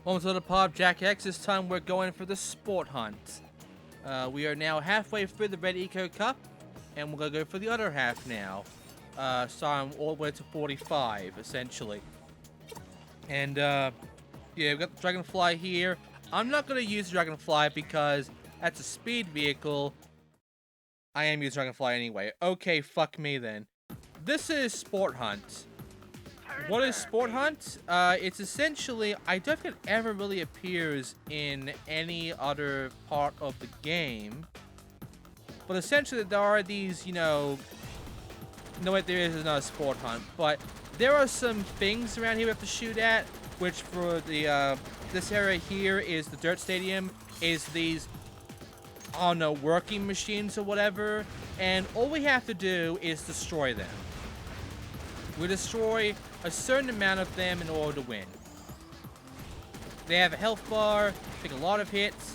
Welcome to the pub, Jak X. This time we're going for the sport hunt. We are now halfway through the Red Eco Cup, and we're gonna go for the other half now. So I'm all the way to 45, essentially. And yeah, we've got the Dragonfly here. I'm not gonna use the Dragonfly because that's a speed vehicle. I am using Dragonfly anyway. Okay, fuck me then. This is Sport Hunt. What is Sport Hunt? It's essentially, I don't think it ever really appears in any other part of the game. But essentially, there are these, no wait, there is another Sport Hunt. But there are some things around here we have to shoot at, which for the, this area here is the Dirt Stadium, is these, I don't know, working machines or whatever. And all we have to do is destroy them. We destroy a certain amount of them in order to win. They have a health bar, take a lot of hits.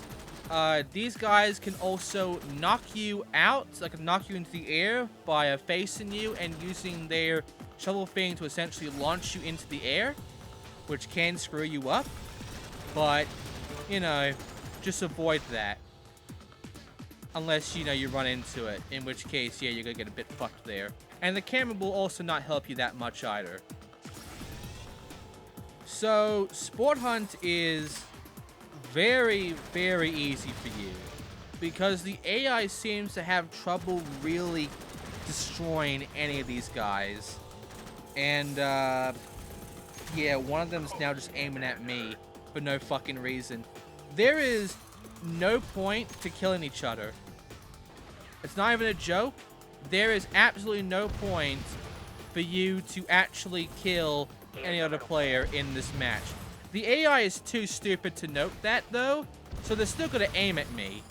These guys can also knock you out, like knock you into the air by facing you and using their shovel thing to essentially launch you into the air, which can screw you up. But, just avoid that. Unless, you run into it, in which case, yeah, you're gonna get a bit fucked there. And the camera will also not help you that much either. So, Sport Hunt is very, very easy for you. Because the AI seems to have trouble really destroying any of these guys. And, yeah, one of them is now just aiming at me for no fucking reason. There is no point to killing each other. It's not even a joke. There is absolutely no point for you to actually kill any other player in this match. The AI is too stupid to note that, though, so they're still going to aim at me.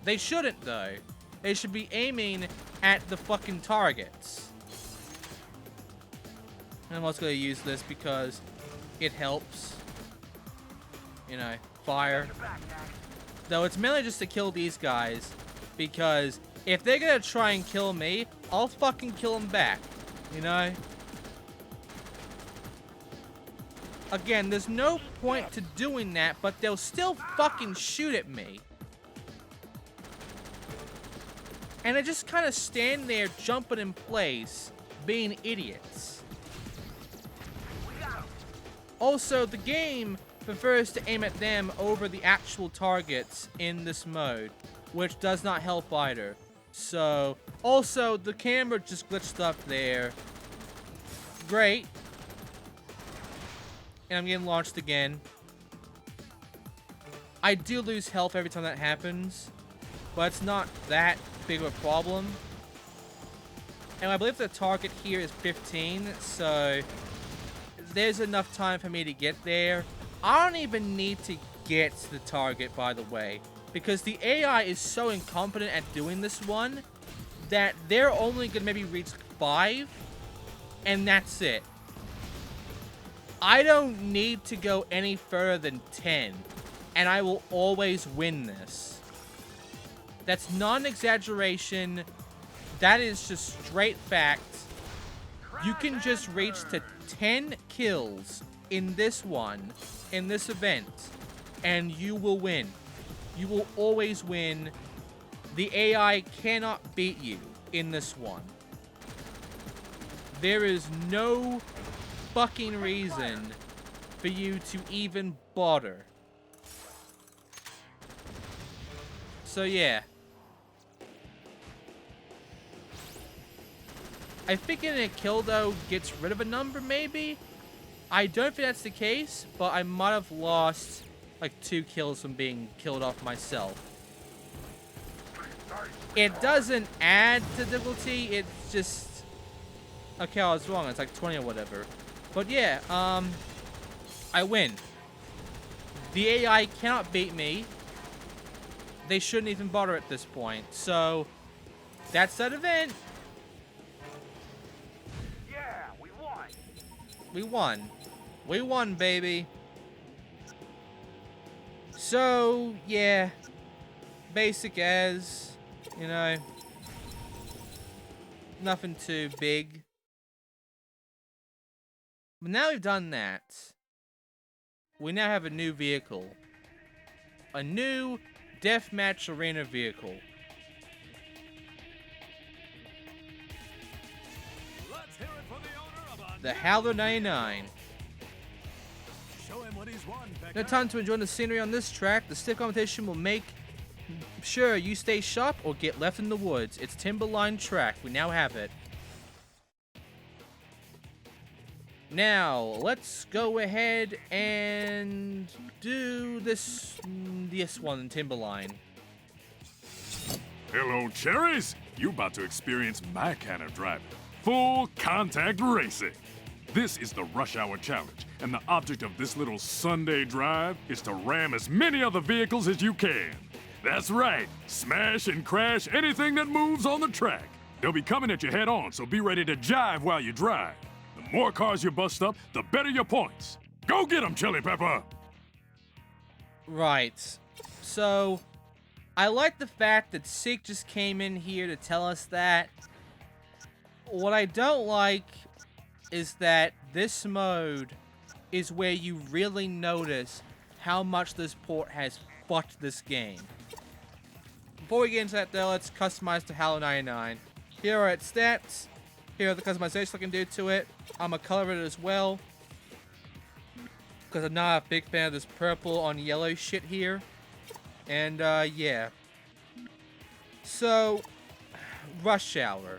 They shouldn't, though. They should be aiming at the fucking targets. And I'm also going to use this because it helps. Fire. Though it's mainly just to kill these guys, because if they're gonna try and kill me, I'll fucking kill them back, Again, there's no point to doing that, but they'll still fucking shoot at me. And I just kind of stand there jumping in place, being idiots. Also, the game prefers to aim at them over the actual targets in this mode, which does not help either. So, also, the camera just glitched up there. Great. And I'm getting launched again. I do lose health every time that happens, but it's not that big of a problem. And I believe the target here is 15, so there's enough time for me to get there. I don't even need to get to the target, by the way, because the AI is so incompetent at doing this one that they're only going to maybe reach 5, and that's it. I don't need to go any further than 10, and I will always win this. That's not an exaggeration. That is just straight fact. You can just reach to 10 kills in this one, in this event, and you will win. You will always win. The AI cannot beat you in this one. There is no fucking reason for you to even bother. So yeah. I think getting a kill, though, gets rid of a number, maybe? I don't think that's the case, but I might have lost, like, 2 kills from being killed off myself. It doesn't add to difficulty, it's just... Okay, I was wrong, it's like 20 or whatever. But yeah, I win. The AI cannot beat me. They shouldn't even bother at this point, so... That's that event. Yeah, we won. We won. We won, baby. So, yeah. Basic as, nothing too big. But now we've done that, we now have a new vehicle. A new deathmatch arena vehicle. Let's hear it for the owner of a The Howler 99. Show him what he's won, Becker. No time to enjoy the scenery on this track. The stick competition will make sure you stay sharp or get left in the woods. It's Timberline track. We now have it. Now, let's go ahead and do this one, Timberline. Hello, cherries. You about to experience my kind of driving. Full contact racing. This is the Rush Hour Challenge, and the object of this little Sunday drive is to ram as many other vehicles as you can. That's right, smash and crash anything that moves on the track. They'll be coming at you head on, so be ready to jive while you drive. The more cars you bust up, the better your points. Go get 'em, Chili Pepper! Right. So, I like the fact that Sig just came in here to tell us that. What I don't like is that this mode is where you really notice how much this port has fucked this game. Before we get into that though, let's customize the Halo 99. Here are its stats. Here are the customizations I can do to it. I'm gonna color it as well, because I'm not a big fan of this purple on yellow shit here. And yeah. So, Rush Hour.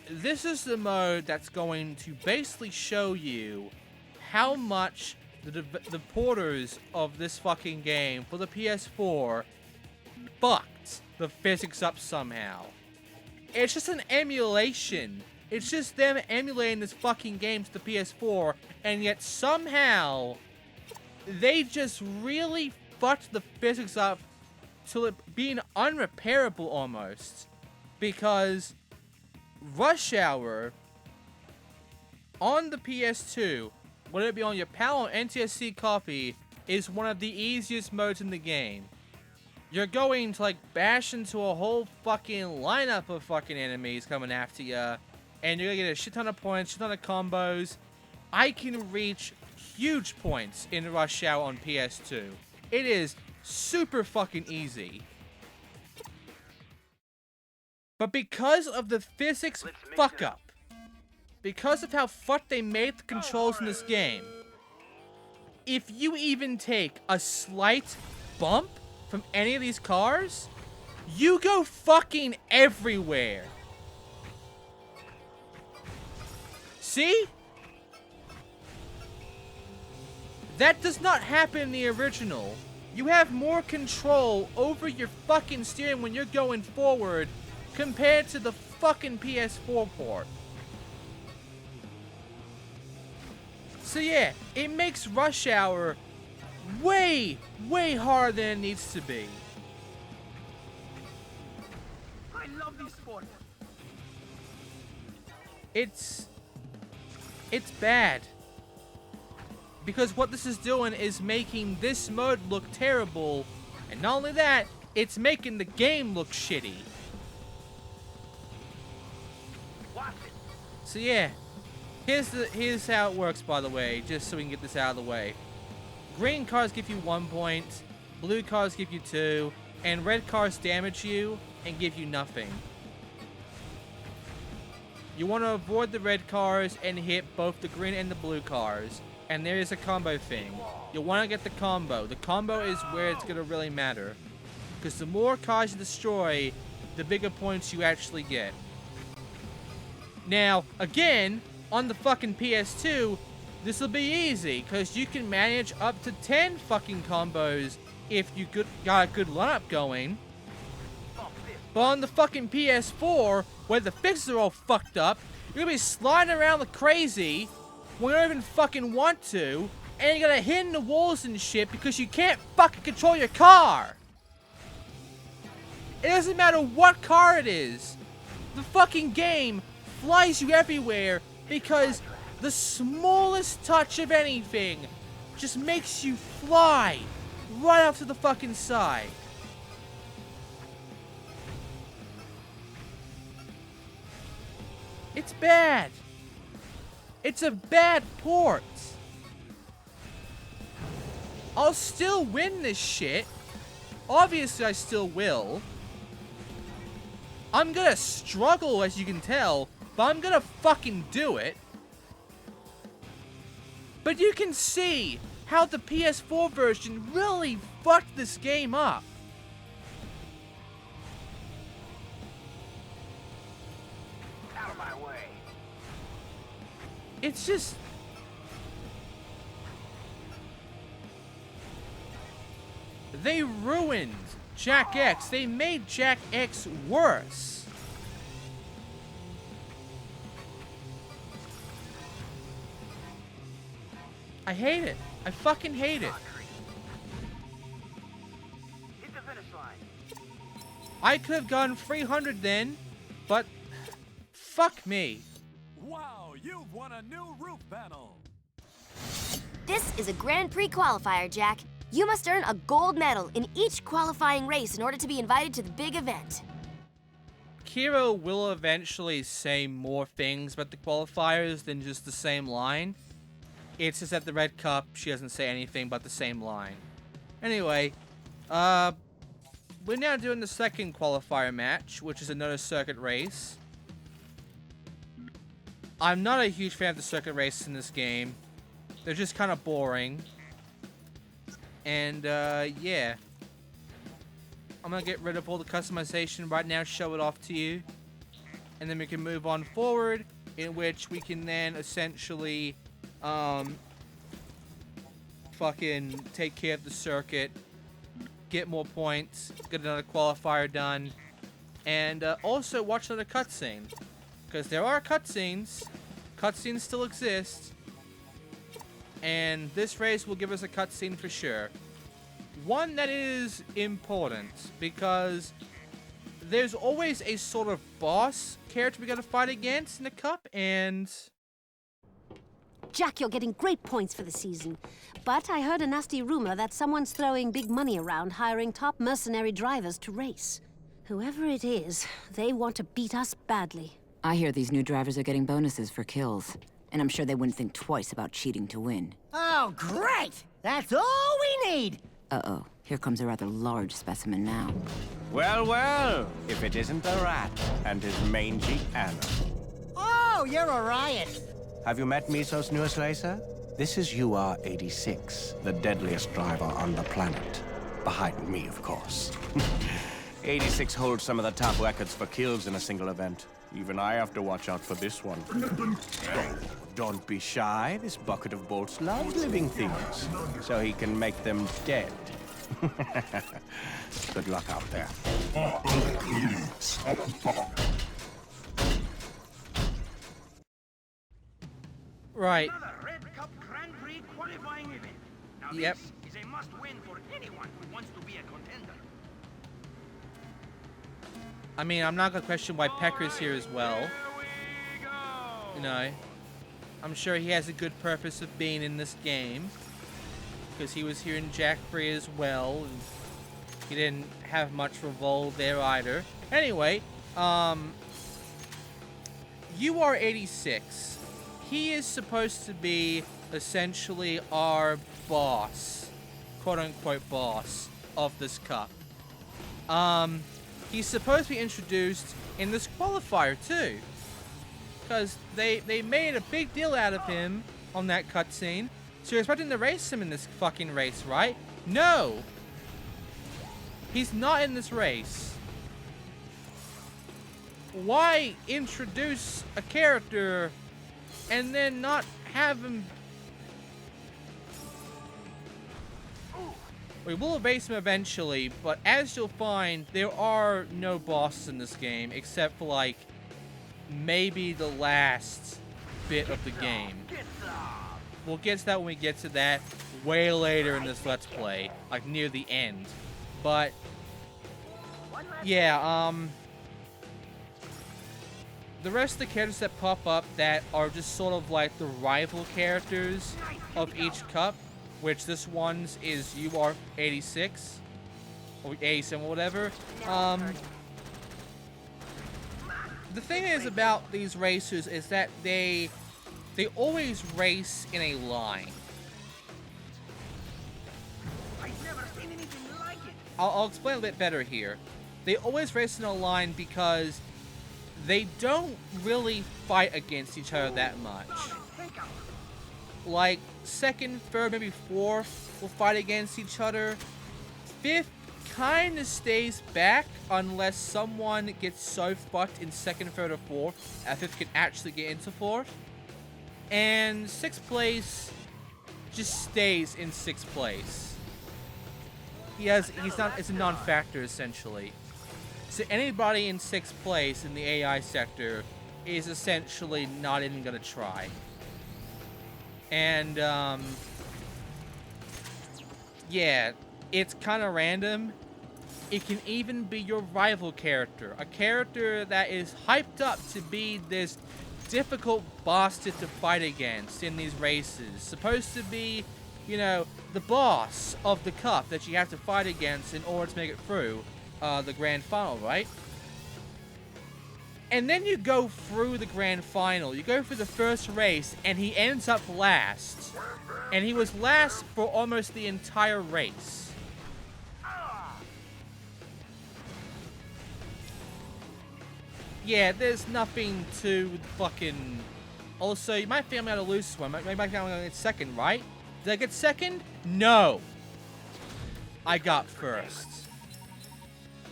This is the mode that's going to basically show you how much the porters of this fucking game for the PS4 fucked the physics up somehow. It's just an emulation. It's just them emulating this fucking game to the PS4, and yet somehow they just really fucked the physics up to it being unrepairable almost. Because Rush Hour on the PS2, whether it be on your PAL or NTSC copy, is one of the easiest modes in the game. You're going to like bash into a whole fucking lineup of fucking enemies coming after you, and you're gonna get a shit ton of points, shit ton of combos. I can reach huge points in Rush Hour on PS2. It is super fucking easy. But because of the physics fuck up, because of how fucked they made the controls in this game, if you even take a slight bump from any of these cars, you go fucking everywhere. See? That does not happen in the original. You have more control over your fucking steering when you're going forward compared to the fucking PS4 port. So yeah, it makes Rush Hour way, way harder than it needs to be. I love these sports. It's bad. Because what this is doing is making this mode look terrible, and not only that, it's making the game look shitty. Watch it. So yeah, here's how it works, by the way, just so we can get this out of the way. Green cars give you 1 point, blue cars give you 2, and red cars damage you and give you nothing. You want to avoid the red cars and hit both the green and the blue cars. And there is a combo thing. You'll want to get the combo. The combo is where it's going to really matter. Because the more cars you destroy, the bigger points you actually get. Now, again, on the fucking PS2, this will be easy. Because you can manage up to 10 fucking combos if you got a good lineup going. But on the fucking PS4, where the fixes are all fucked up, you're going to be sliding around like crazy when you don't even fucking want to, and you're gonna hit in the walls and shit because you can't fucking control your car. It doesn't matter what car it is. The fucking game flies you everywhere because the smallest touch of anything just makes you fly right off to the fucking side. It's bad. It's a bad port. I'll still win this shit. Obviously, I still will. I'm gonna struggle, as you can tell, but I'm gonna fucking do it. But you can see how the PS4 version really fucked this game up. Out of my way. It's just... They ruined Jak X. They made Jak X worse. I hate it. I fucking hate it. Hit the finish line. I could have gone 300 then, but fuck me. Wow, you've won a new roof panel. This is a Grand Prix qualifier, Jak. You must earn a gold medal in each qualifying race in order to be invited to the big event. Kira will eventually say more things about the qualifiers than just the same line. It's just at the Red Cup, she doesn't say anything but the same line. Anyway, we're now doing the second qualifier match, which is another circuit race. I'm not a huge fan of the circuit races in this game. They're just kind of boring. And, yeah. I'm gonna get rid of all the customization right now, show it off to you. And then we can move on forward, in which we can then essentially, fucking take care of the circuit, get more points, get another qualifier done, and, also watch another cutscene. Because there are cutscenes. Cutscenes still exist. And this race will give us a cutscene for sure. One that is important, because there's always a sort of boss character we gotta fight against in the cup, and... Jak, you're getting great points for the season. But I heard a nasty rumor that someone's throwing big money around hiring top mercenary drivers to race. Whoever it is, they want to beat us badly. I hear these new drivers are getting bonuses for kills. And I'm sure they wouldn't think twice about cheating to win. Oh, great! That's all we need! Uh-oh, here comes a rather large specimen now. Well, well, if it isn't the rat and his mangy Anna. Oh, you're a riot! Have you met Miso's newest racer? This is UR-86, the deadliest driver on the planet. Behind me, of course. 86 holds some of the top records for kills in a single event. Even I have to watch out for this one. Oh, don't be shy. This bucket of bolts loves living things, so he can make them dead. Good luck out there. Right. Another Red Cup Grand Prix qualifying event. Now Yep. this is a must-win for anyone who wants to be a contender. I mean, I'm not gonna question why Pecker's here as well. You know, I'm sure he has a good purpose of being in this game, because he was here in Jak 3 as well, and he didn't have much revolt there either. Anyway, UR-86. He is supposed to be essentially our boss, quote-unquote boss, of this cup. He's supposed to be introduced in this qualifier too, because they made a big deal out of him on that cutscene. So you're expecting to race him in this fucking race, right? No! He's not in this race. Why introduce a character and then not have him... We will race him eventually, but as you'll find, there are no bosses in this game, except for, like, maybe the last bit of the game. We'll get to that when we get to that way later in this Let's Play, like near the end. But, yeah, the rest of the characters that pop up that are just sort of like the rival characters of each cup, which this one's is UR-86, or 87, whatever. The thing is about these racers is that they always race in a line. I'll explain a bit better here. They always race in a line because they don't really fight against each other that much. Like, second, third, maybe fourth will fight against each other. Fifth kind of stays back unless someone gets so fucked in second, third, or fourth that fifth can actually get into fourth. And sixth place just stays in sixth place. It's a non-factor essentially. So anybody in sixth place in the AI sector is essentially not even gonna try. And yeah, it's kind of random. It can even be your rival character, a character that is hyped up to be this difficult bastard to fight against in these races. Supposed to be, you know, the boss of the cup that you have to fight against in order to make it through the grand final, right? And then you go through the grand final, you go through the first race, and he ends up last. And he was last for almost the entire race. Yeah, there's nothing too fucking... Also, you might think I'm gonna lose this one. You might think I'm gonna get second, right? Did I get second? No. I got first.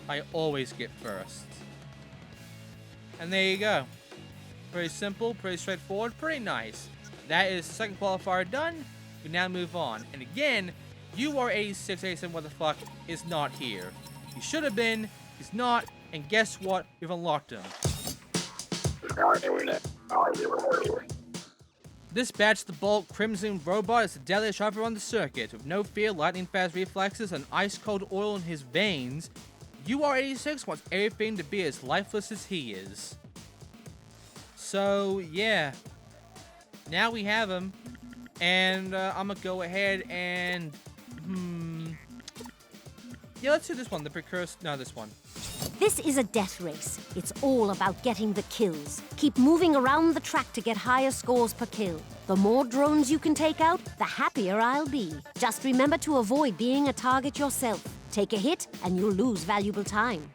I always get first. And there you go. Pretty simple, pretty straightforward, pretty nice. That is the second qualifier done. We now move on. And again, UR8687 what the fuck is not here. He should have been, he's not, and guess what? We've unlocked him. This batch, the Bolt Crimson Robot, is the deadliest driver on the circuit. With no fear, lightning-fast reflexes, and ice-cold oil in his veins, UR86 wants everything to be as lifeless as he is. So, yeah. Now we have him. And I'm gonna go ahead and... Yeah, let's do this one. The precursor... No, this one. This is a death race. It's all about getting the kills. Keep moving around the track to get higher scores per kill. The more drones you can take out, the happier I'll be. Just remember to avoid being a target yourself. Take a hit, and you'll lose valuable time.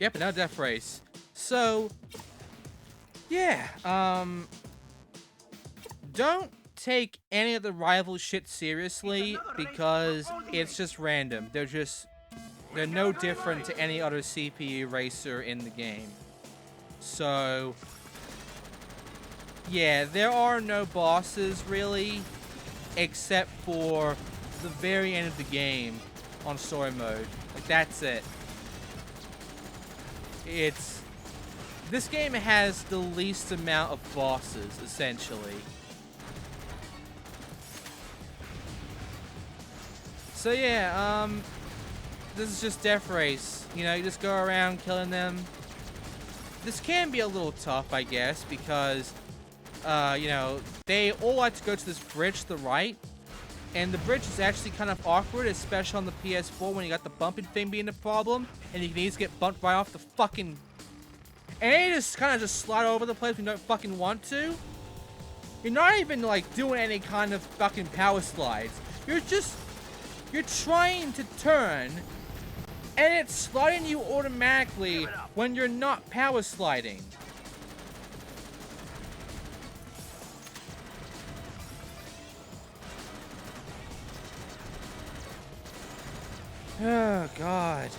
Yep, another death race. So, yeah, don't take any of the rival shit seriously because it's just random. They're no different to any other CPU racer in the game. So, yeah, there are no bosses really, except for the very end of the game on story mode. Like, that's it. This game has the least amount of bosses, essentially. So yeah, this is just death race. You know, you just go around killing them. This can be a little tough, I guess, because, you know, they all like to go to this bridge to the right. And the bridge is actually kind of awkward, especially on the PS4 when you got the bumping thing being a problem. And you can easily get bumped right off the fucking... And you just kind of just slide over the place when you don't fucking want to. You're not even, like, doing any kind of fucking power slides. You're trying to turn, and it's sliding you automatically when you're not power sliding. Oh, God.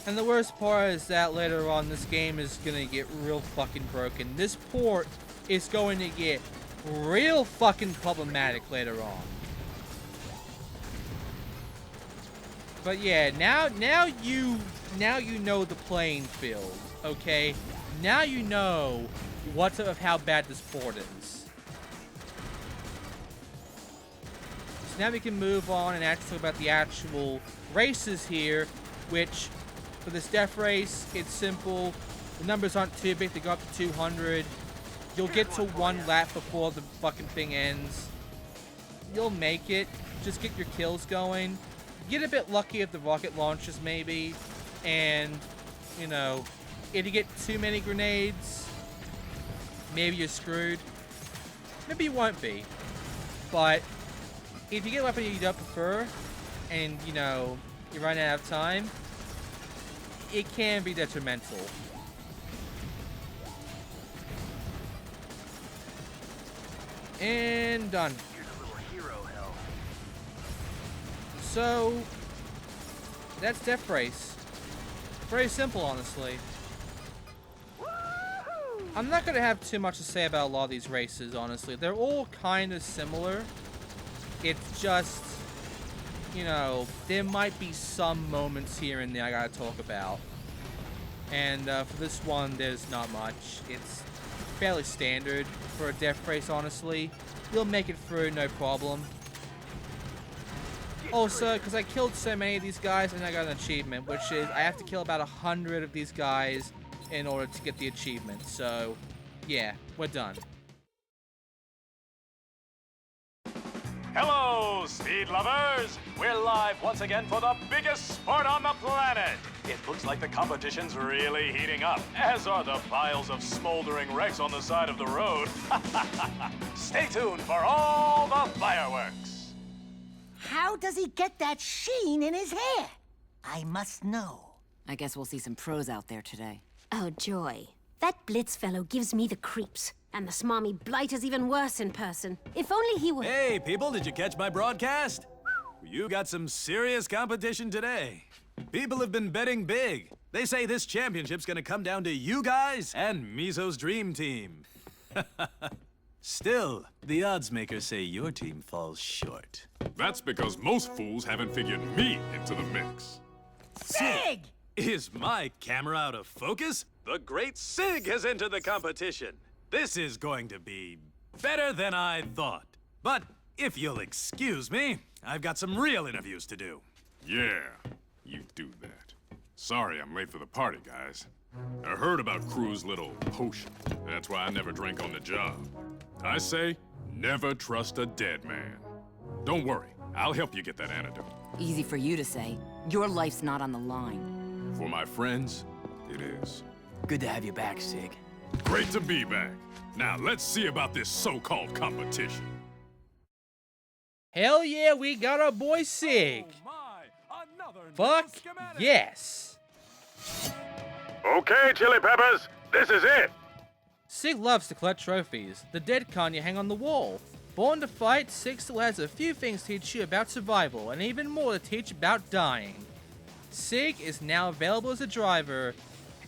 And the worst part is that later on, this game is gonna get real fucking broken. This port is going to get real fucking problematic later on. But yeah, now you know the playing field, okay? Now you know of how bad this port is. So now we can move on and actually talk about the actual races here, which for this death race, it's simple. The numbers aren't too big, they go up to 200. You'll get to one lap before the fucking thing ends. You'll make it. Just get your kills going. Get a bit lucky if the rocket launches, maybe. And, you know, if you get too many grenades, maybe you're screwed. Maybe you won't be. But if you get a weapon you don't prefer, and you know you run out of time, it can be detrimental. And done. Here's a little hero hell. So that's Death Race. Very simple, honestly. I'm not gonna have too much to say about a lot of these races, honestly. They're all kind of similar. It's just, you know, there might be some moments here and there I gotta talk about. And for this one, there's not much. It's fairly standard for a death race, honestly. You'll make it through, no problem. Also, because I killed so many of these guys, and I got an achievement, which is I have to kill about 100 of these guys in order to get the achievement. So, yeah, we're done. Hello, speed lovers! We're live once again for the biggest sport on the planet! It looks like the competition's really heating up, as are the piles of smoldering wrecks on the side of the road. Stay tuned for all the fireworks! How does he get that sheen in his hair? I must know. I guess we'll see some pros out there today. Oh, joy. That Blitz fellow gives me the creeps. And the smarmy Blighter's even worse in person. If only he were... Hey, people, did you catch my broadcast? You got some serious competition today. People have been betting big. They say this championship's gonna come down to you guys and Mizo's dream team. Still, the odds makers say your team falls short. That's because most fools haven't figured me into the mix. Sig! Is my camera out of focus? The great Sig has entered the competition. This is going to be better than I thought. But if you'll excuse me, I've got some real interviews to do. Yeah, you do that. Sorry I'm late for the party, guys. I heard about Crew's little potion. That's why I never drank on the job. I say, never trust a dead man. Don't worry, I'll help you get that antidote. Easy for you to say. Your life's not on the line. For my friends, it is. Good to have you back, Sig. Great to be back. Now let's see about this so-called competition. Hell yeah, we got our boy Sig. Oh my, another Fuck new schematic. yes. Okay, Chili Peppers, this is it. Sig loves to collect trophies. The dead con you hang on the wall. Born to fight, Sig still has a few things to teach you about survival, and even more to teach about dying. Sig is now available as a driver,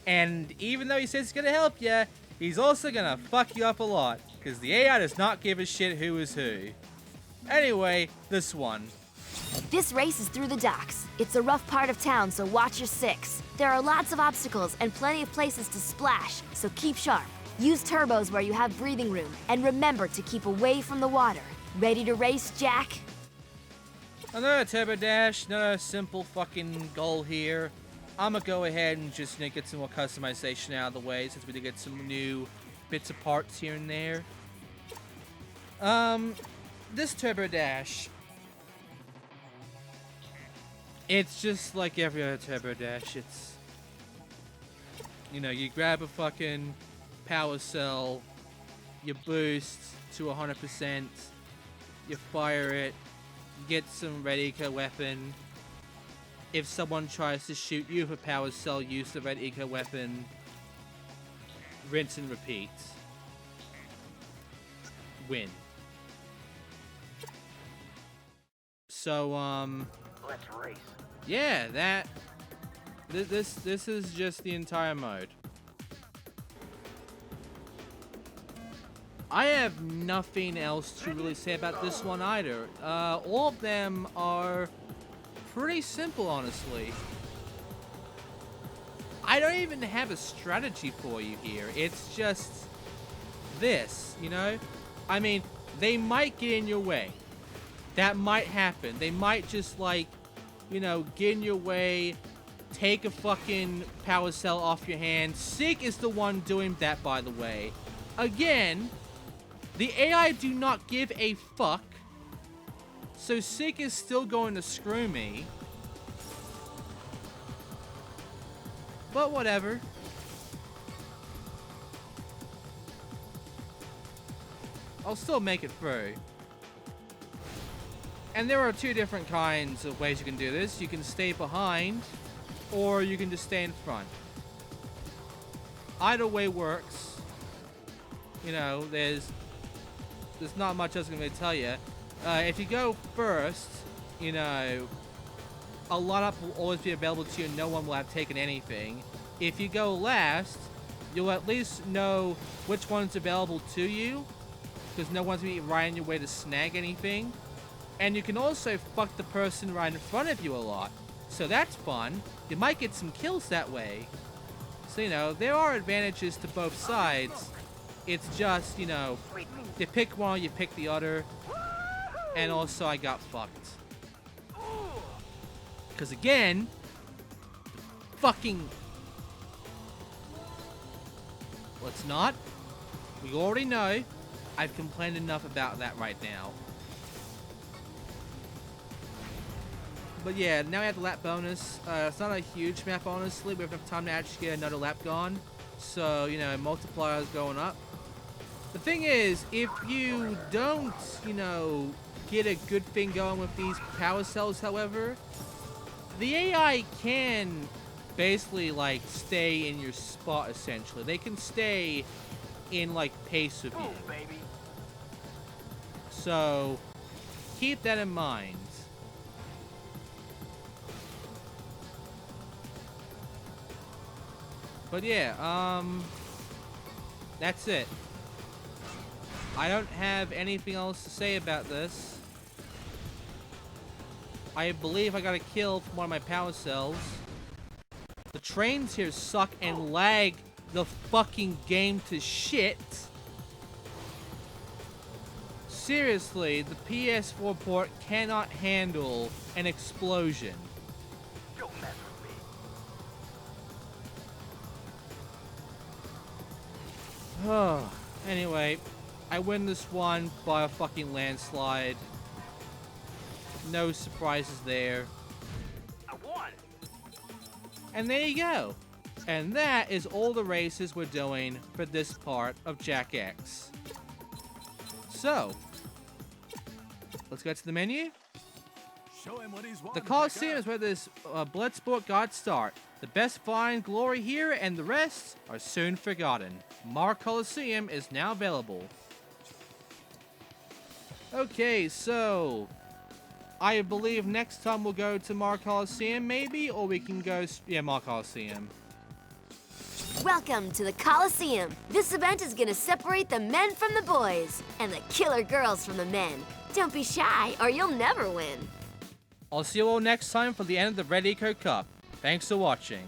and even though he says he's gonna help you, he's also gonna fuck you up a lot, because the AI does not give a shit who is who. Anyway, this one. This race is through the docks. It's a rough part of town, so watch your six. There are lots of obstacles and plenty of places to splash, so keep sharp. Use turbos where you have breathing room, and remember to keep away from the water. Ready to race, Jak? Another turbo dash, another simple fucking goal here. I'ma go ahead and just get some more customization out of the way since we did get some new bits of parts here and there. This turbo dash, it's just like every other turbo dash. It's, you know, you grab a fucking power cell, you boost to 100%, you fire it, you get some red eco weapon. If someone tries to shoot you with a power cell, use the red eco weapon. Rinse and repeat. Win. So, Let's race. yeah, this is just the entire mode. I have nothing else to really say about this one either. All of them are pretty simple, honestly. I don't even have a strategy for you here. It's just this, you know? I mean, they might get in your way. That might happen. They might just, like, you know, get in your way, take a fucking power cell off your hand. Sig is the one doing that, by the way. Again, the AI do not give a fuck. So Sig is still going to screw me. But whatever. I'll still make it through. And there are two different kinds of ways you can do this. You can stay behind, or you can just stay in front. Either way works. You know, there's not much else I'm going to tell you. If you go first, you know, a lot will always be available to you and no one will have taken anything. If you go last, you'll at least know which one's available to you, because no one's going to be right in your way to snag anything. And you can also fuck the person right in front of you a lot. So that's fun. You might get some kills that way. So, you know, there are advantages to both sides. It's just, you know, you pick one, you pick the other. And also, I got fucked. Because again, fucking... Let's not. We already know. I've complained enough about that right now. But yeah, now we have the lap bonus. It's not a huge map, honestly. We have enough time to actually get another lap gone. So, you know, multiplier's going up. The thing is, if you don't, you know, get a good thing going with these power cells, however, the AI can basically, like, stay in your spot, essentially. They can stay in, like, pace with you. Baby. So, keep that in mind. But yeah, that's it. I don't have anything else to say about this. I believe I got a kill from one of my power cells. The trains here suck and lag the fucking game to shit. Seriously, the PS4 port cannot handle an explosion. Don't mess with me. Oh, anyway, I win this one by a fucking landslide. No surprises there. I won. And there you go. And that is all the races we're doing for this part of Jak X. So, let's go to the menu. Show him what he's The Coliseum is where this Bloodsport got start. The best find glory here and the rest are soon forgotten. Mar Coliseum is now available. Okay, so I believe next time we'll go to Mar Coliseum maybe, or we can go, yeah, Mar Coliseum. Welcome to the Coliseum. This event is gonna separate the men from the boys and the killer girls from the men. Don't be shy or you'll never win. I'll see you all next time for the end of the Red Eco Cup. Thanks for watching.